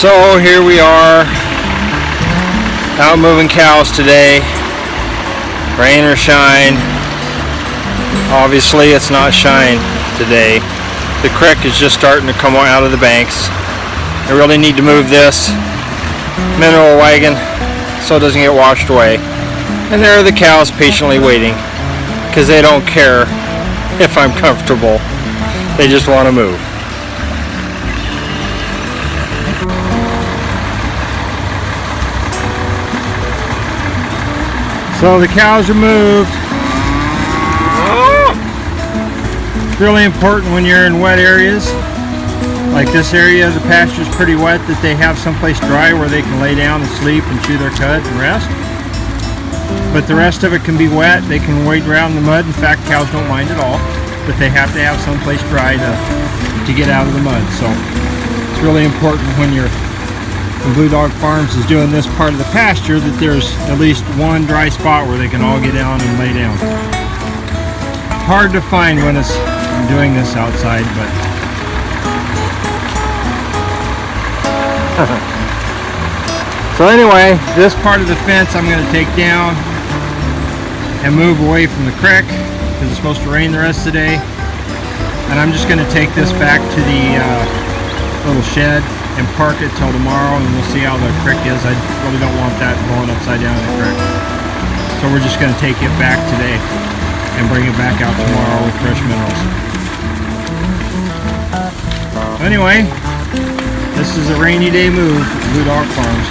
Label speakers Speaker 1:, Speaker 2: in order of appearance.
Speaker 1: So here we are, out moving cows today, rain or shine. Obviously it's not shine today. The creek is just starting to come out of the banks. I really need to move this mineral wagon so it doesn't get washed away. And there are the cows patiently waiting, because they don't care if I'm comfortable. They just want to move. So the cows are moved. It's really important when you're in wet areas, like this area, the pasture's pretty wet, that they have someplace dry where they can lay down and sleep and chew their cud and rest. But the rest of it can be wet. They can wade around in the mud. In fact, cows don't mind at all, but they have to have someplace dry to get out of the mud. So it's really important when Blue Dog Farms is doing this part of the pasture that there's at least one dry spot where they can all get down and lay down. Hard to find when it's doing this outside, but so anyway, this part of the fence I'm going to take down and move away from the creek because it's supposed to rain the rest of the day, and I'm just going to take this back to the little shed and park it till tomorrow, and we'll see how the creek is. I really don't want that going upside down in the creek, so we're just going to take it back today and bring it back out tomorrow with fresh minerals. Anyway, this is a rainy day move at Blue Dog Farms.